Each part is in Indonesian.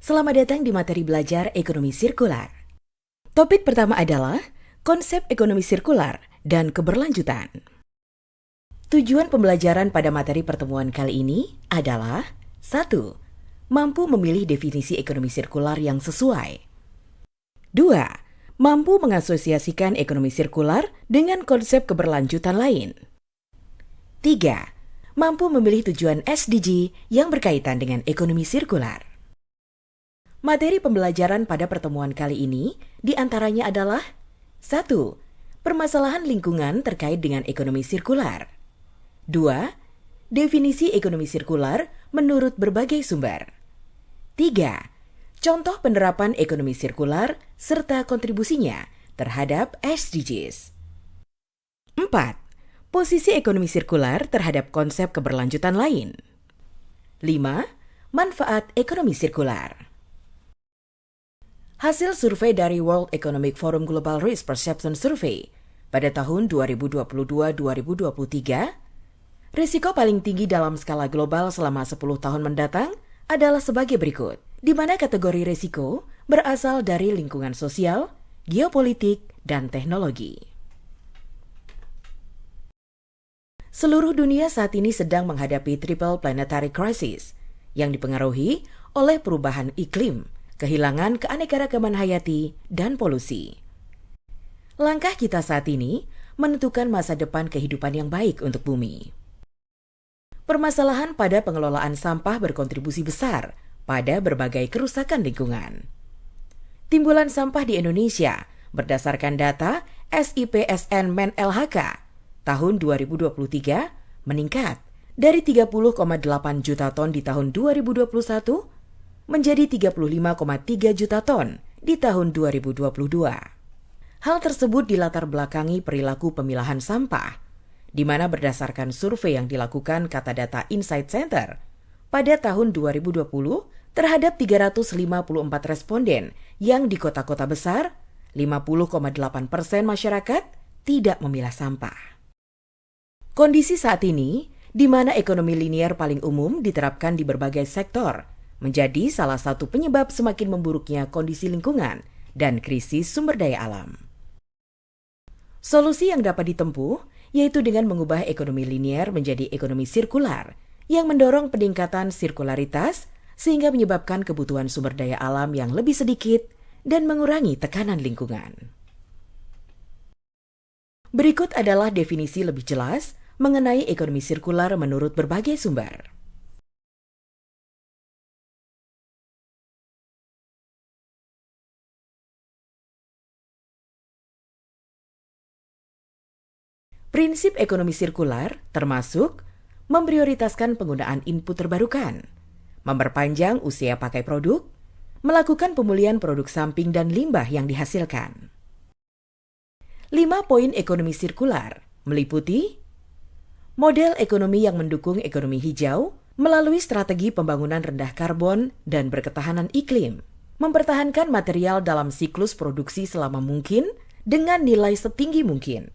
Selamat datang di materi belajar ekonomi sirkular. Topik pertama adalah konsep ekonomi sirkular dan keberlanjutan. Tujuan pembelajaran pada materi pertemuan kali ini adalah 1. Mampu memilih definisi ekonomi sirkular yang sesuai. 2. Mampu mengasosiasikan ekonomi sirkular dengan konsep keberlanjutan lain. 3. Mampu memilih tujuan SDG yang berkaitan dengan ekonomi sirkular. Materi pembelajaran pada pertemuan kali ini diantaranya adalah 1. Permasalahan lingkungan terkait dengan ekonomi sirkular. 2. Definisi ekonomi sirkular menurut berbagai sumber. 3. Contoh penerapan ekonomi sirkular serta kontribusinya terhadap SDGs. 4. Posisi ekonomi sirkular terhadap konsep keberlanjutan lain. 5. Manfaat ekonomi sirkular. Hasil survei dari World Economic Forum Global Risk Perception Survey pada tahun 2022-2023, risiko paling tinggi dalam skala global selama 10 tahun mendatang adalah sebagai berikut, di mana kategori risiko berasal dari lingkungan sosial, geopolitik, dan teknologi. Seluruh dunia saat ini sedang menghadapi triple planetary crisis yang dipengaruhi oleh perubahan iklim, kehilangan keanekaragaman hayati, dan polusi. Langkah kita saat ini menentukan masa depan kehidupan yang baik untuk bumi. Permasalahan pada pengelolaan sampah berkontribusi besar pada berbagai kerusakan lingkungan. Timbulan sampah di Indonesia berdasarkan data SIPSN Men LHK tahun 2023 meningkat dari 30,8 juta ton di tahun 2021 menjadi 35,3 juta ton di tahun 2022. Hal tersebut dilatar belakangi perilaku pemilahan sampah, di mana berdasarkan survei yang dilakukan Kata Data Insight Center pada tahun 2020 terhadap 354 responden yang di kota-kota besar, 50,8% masyarakat tidak memilah sampah. Kondisi saat ini, di mana ekonomi linier paling umum diterapkan di berbagai sektor, menjadi salah satu penyebab semakin memburuknya kondisi lingkungan dan krisis sumber daya alam. Solusi yang dapat ditempuh yaitu dengan mengubah ekonomi linier menjadi ekonomi sirkular yang mendorong peningkatan sirkularitas sehingga menyebabkan kebutuhan sumber daya alam yang lebih sedikit dan mengurangi tekanan lingkungan. Berikut adalah definisi lebih jelas mengenai ekonomi sirkular menurut berbagai sumber. Prinsip ekonomi sirkular termasuk memprioritaskan penggunaan input terbarukan, memperpanjang usia pakai produk, melakukan pemulihan produk samping dan limbah yang dihasilkan. 5 poin ekonomi sirkular meliputi model ekonomi yang mendukung ekonomi hijau melalui strategi pembangunan rendah karbon dan berketahanan iklim, mempertahankan material dalam siklus produksi selama mungkin dengan nilai setinggi mungkin,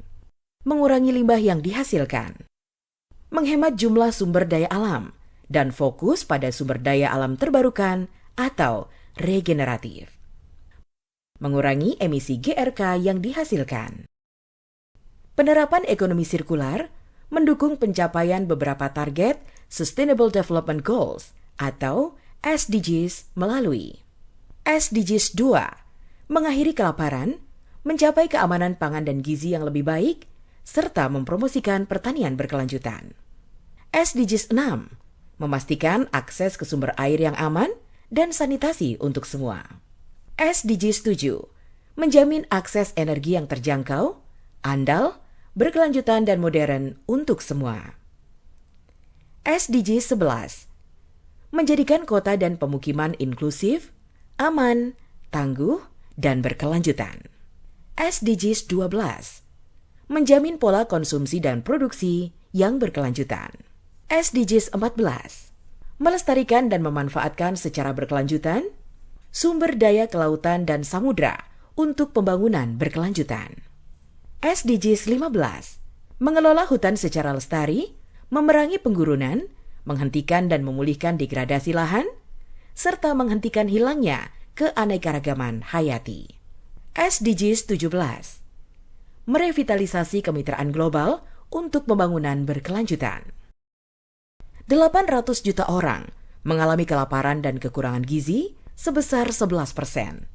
mengurangi limbah yang dihasilkan, menghemat jumlah sumber daya alam, dan fokus pada sumber daya alam terbarukan atau regeneratif, mengurangi emisi GRK yang dihasilkan. Penerapan ekonomi sirkular mendukung pencapaian beberapa target Sustainable Development Goals atau SDGs melalui SDGs 2, mengakhiri kelaparan, mencapai keamanan pangan dan gizi yang lebih baik, serta mempromosikan pertanian berkelanjutan. SDGs 6, memastikan akses ke sumber air yang aman dan sanitasi untuk semua. SDGs 7, menjamin akses energi yang terjangkau, andal, berkelanjutan dan modern untuk semua. SDGs 11, menjadikan kota dan pemukiman inklusif, aman, tangguh, dan berkelanjutan. SDGs 12, menjamin pola konsumsi dan produksi yang berkelanjutan. SDGs 14, melestarikan dan memanfaatkan secara berkelanjutan sumber daya kelautan dan samudra untuk pembangunan berkelanjutan. SDGs 15, mengelola hutan secara lestari, memerangi penggurunan, menghentikan dan memulihkan degradasi lahan, serta menghentikan hilangnya keanekaragaman hayati. SDGs 17. Merevitalisasi kemitraan global untuk pembangunan berkelanjutan. 800 juta orang mengalami kelaparan dan kekurangan gizi sebesar 11%.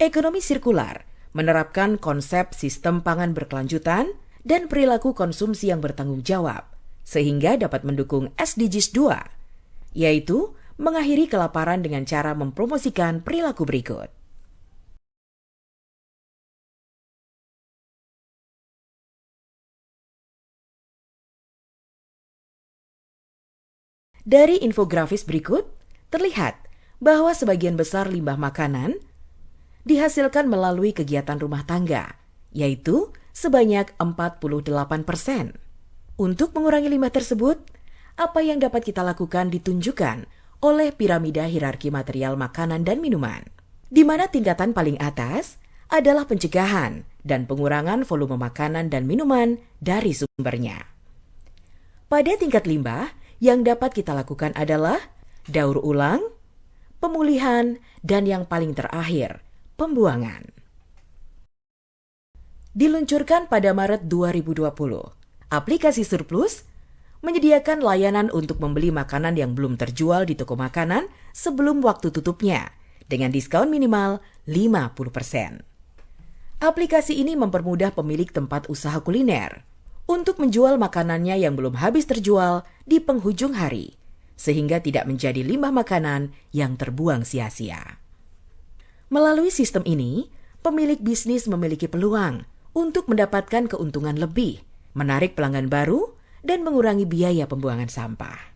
Ekonomi sirkular menerapkan konsep sistem pangan berkelanjutan dan perilaku konsumsi yang bertanggung jawab, sehingga dapat mendukung SDGs 2, yaitu mengakhiri kelaparan dengan cara mempromosikan perilaku berikut. Dari infografis berikut, terlihat bahwa sebagian besar limbah makanan dihasilkan melalui kegiatan rumah tangga, yaitu sebanyak 48%. Untuk mengurangi limbah tersebut, apa yang dapat kita lakukan ditunjukkan oleh piramida hierarki material makanan dan minuman, di mana tingkatan paling atas adalah pencegahan dan pengurangan volume makanan dan minuman dari sumbernya. Pada tingkat limbah, yang dapat kita lakukan adalah daur ulang, pemulihan, dan yang paling terakhir, pembuangan. Diluncurkan pada Maret 2020, aplikasi Surplus menyediakan layanan untuk membeli makanan yang belum terjual di toko makanan sebelum waktu tutupnya dengan diskon minimal 50%. Aplikasi ini mempermudah pemilik tempat usaha kuliner untuk menjual makanannya yang belum habis terjual di penghujung hari, sehingga tidak menjadi limbah makanan yang terbuang sia-sia. Melalui sistem ini, pemilik bisnis memiliki peluang untuk mendapatkan keuntungan lebih, menarik pelanggan baru, dan mengurangi biaya pembuangan sampah.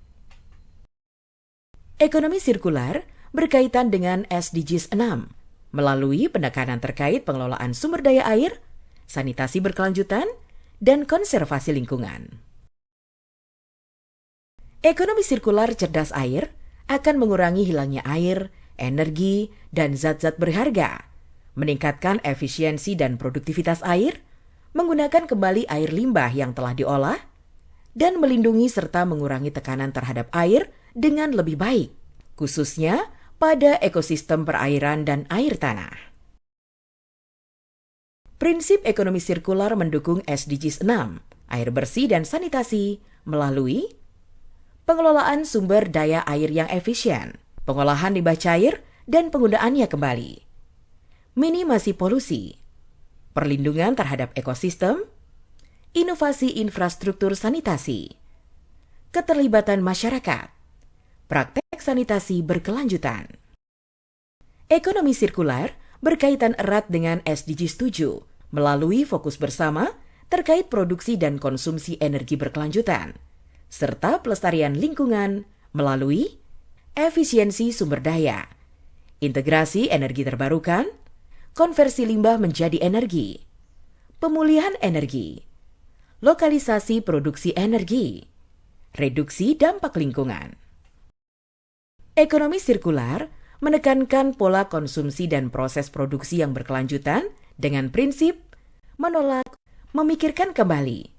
Ekonomi sirkular berkaitan dengan SDGs 6, melalui penekanan terkait pengelolaan sumber daya air, sanitasi berkelanjutan, dan konservasi lingkungan. Ekonomi sirkular cerdas air akan mengurangi hilangnya air, energi, dan zat-zat berharga, meningkatkan efisiensi dan produktivitas air, menggunakan kembali air limbah yang telah diolah, dan melindungi serta mengurangi tekanan terhadap air dengan lebih baik, khususnya pada ekosistem perairan dan air tanah. Prinsip ekonomi sirkular mendukung SDGs 6, air bersih dan sanitasi, melalui pengelolaan sumber daya air yang efisien, pengolahan limbah cair, dan penggunaannya kembali, minimasi polusi, perlindungan terhadap ekosistem, inovasi infrastruktur sanitasi, keterlibatan masyarakat, praktek sanitasi berkelanjutan. Ekonomi sirkular berkaitan erat dengan SDGs 7 melalui fokus bersama terkait produksi dan konsumsi energi berkelanjutan, serta pelestarian lingkungan melalui efisiensi sumber daya, integrasi energi terbarukan, konversi limbah menjadi energi, pemulihan energi, lokalisasi produksi energi, reduksi dampak lingkungan. Ekonomi sirkular menekankan pola konsumsi dan proses produksi yang berkelanjutan dengan prinsip menolak, memikirkan kembali,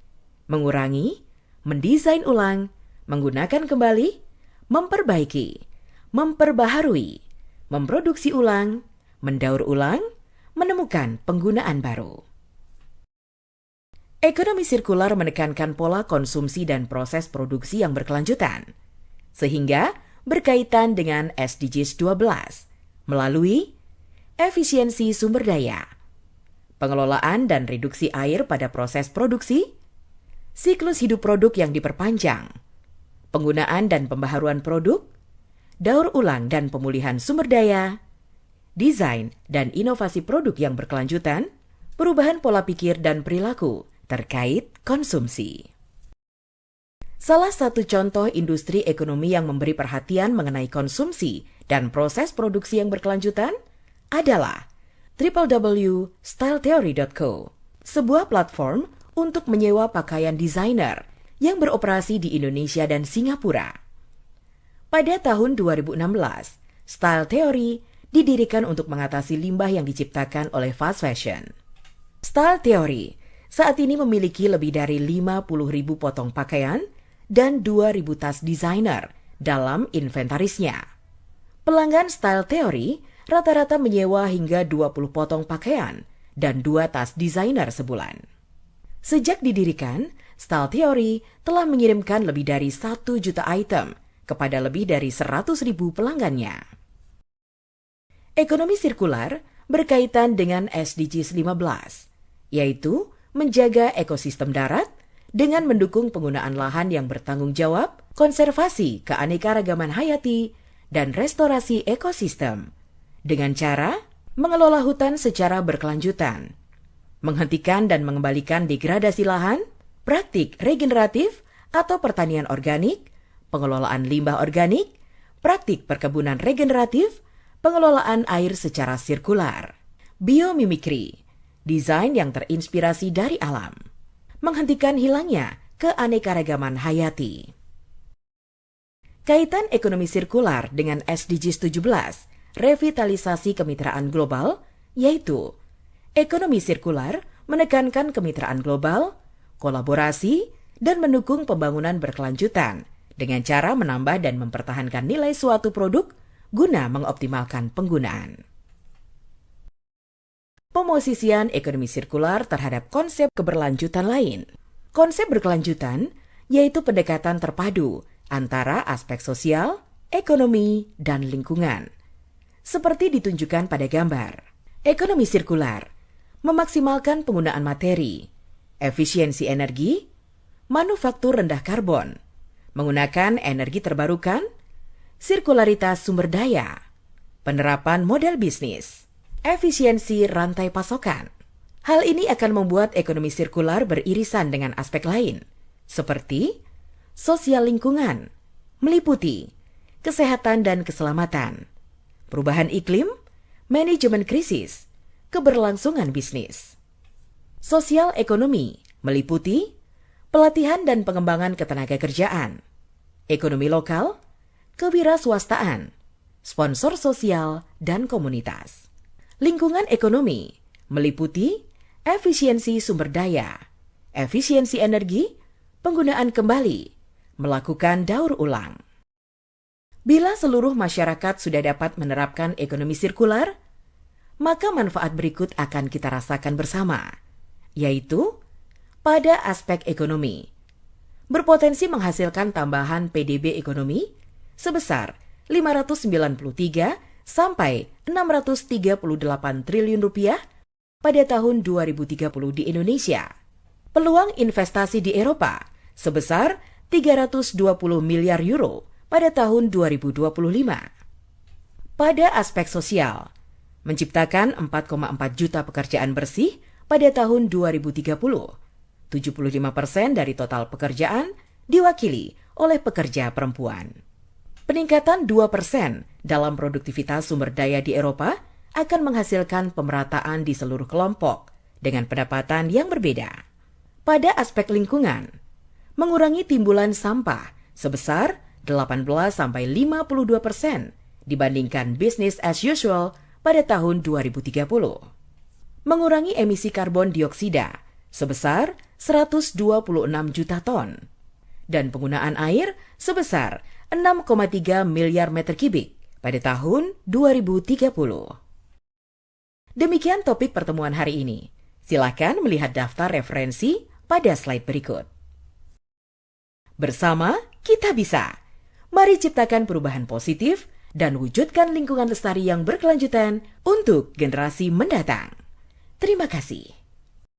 mengurangi, mendesain ulang, menggunakan kembali, memperbaiki, memperbaharui, memproduksi ulang, mendaur ulang, menemukan penggunaan baru. Ekonomi sirkular menekankan pola konsumsi dan proses produksi yang berkelanjutan, sehingga berkaitan dengan SDGs 12 melalui efisiensi sumber daya, pengelolaan dan reduksi air pada proses produksi, siklus hidup produk yang diperpanjang, penggunaan dan pembaharuan produk, daur ulang dan pemulihan sumber daya, desain dan inovasi produk yang berkelanjutan, perubahan pola pikir dan perilaku terkait konsumsi. Salah satu contoh industri ekonomi yang memberi perhatian mengenai konsumsi dan proses produksi yang berkelanjutan adalah www.styletheory.co, sebuah platform untuk menyewa pakaian desainer yang beroperasi di Indonesia dan Singapura. Pada tahun 2016, Style Theory didirikan untuk mengatasi limbah yang diciptakan oleh fast fashion. Style Theory saat ini memiliki lebih dari 50.000 potong pakaian dan 2.000 tas desainer dalam inventarisnya. Pelanggan Style Theory rata-rata menyewa hingga 20 potong pakaian dan 2 tas desainer sebulan. Sejak didirikan, Style Theory telah mengirimkan lebih dari 1 juta item kepada lebih dari 100.000 pelanggannya. Ekonomi sirkular berkaitan dengan SDGs 15, yaitu menjaga ekosistem darat dengan mendukung penggunaan lahan yang bertanggung jawab, konservasi keanekaragaman hayati, dan restorasi ekosistem, dengan cara mengelola hutan secara berkelanjutan, menghentikan dan mengembalikan degradasi lahan, praktik regeneratif atau pertanian organik, pengelolaan limbah organik, praktik perkebunan regeneratif, pengelolaan air secara sirkular, biomimikri, desain yang terinspirasi dari alam, menghentikan hilangnya keanekaragaman hayati. Kaitan ekonomi sirkular dengan SDGs 17, revitalisasi kemitraan global, yaitu ekonomi sirkular menekankan kemitraan global, kolaborasi, dan mendukung pembangunan berkelanjutan dengan cara menambah dan mempertahankan nilai suatu produk guna mengoptimalkan penggunaan. Pemosisian ekonomi sirkular terhadap konsep keberlanjutan lain. Konsep berkelanjutan yaitu pendekatan terpadu antara aspek sosial, ekonomi, dan lingkungan. Seperti ditunjukkan pada gambar, ekonomi sirkular memaksimalkan penggunaan materi, efisiensi energi, manufaktur rendah karbon, menggunakan energi terbarukan, sirkularitas sumber daya, penerapan model bisnis, efisiensi rantai pasokan. Hal ini akan membuat ekonomi sirkular beririsan dengan aspek lain, seperti sosial lingkungan, meliputi kesehatan dan keselamatan, perubahan iklim, manajemen krisis, keberlangsungan bisnis. Sosial ekonomi meliputi pelatihan dan pengembangan ketenagakerjaan, ekonomi lokal, kewirausahaan, sponsor sosial, dan komunitas. Lingkungan ekonomi meliputi efisiensi sumber daya, efisiensi energi, penggunaan kembali, melakukan daur ulang. Bila seluruh masyarakat sudah dapat menerapkan ekonomi sirkular, maka manfaat berikut akan kita rasakan bersama, yaitu pada aspek ekonomi, berpotensi menghasilkan tambahan PDB ekonomi sebesar 593 sampai 638 triliun rupiah pada tahun 2030 di Indonesia. Peluang investasi di Eropa sebesar 320 miliar euro pada tahun 2025. Pada aspek sosial, menciptakan 4,4 juta pekerjaan bersih pada tahun 2030. 75% dari total pekerjaan diwakili oleh pekerja perempuan. Peningkatan 2% dalam produktivitas sumber daya di Eropa akan menghasilkan pemerataan di seluruh kelompok dengan pendapatan yang berbeda. Pada aspek lingkungan, mengurangi timbulan sampah sebesar 18-52% dibandingkan business as usual pada tahun 2030. Mengurangi emisi karbon dioksida sebesar 126 juta ton dan penggunaan air sebesar 6,3 miliar meter kubik pada tahun 2030. Demikian topik pertemuan hari ini. Silakan melihat daftar referensi pada slide berikut. Bersama kita bisa. Mari ciptakan perubahan positif dan wujudkan lingkungan lestari yang berkelanjutan untuk generasi mendatang. Terima kasih.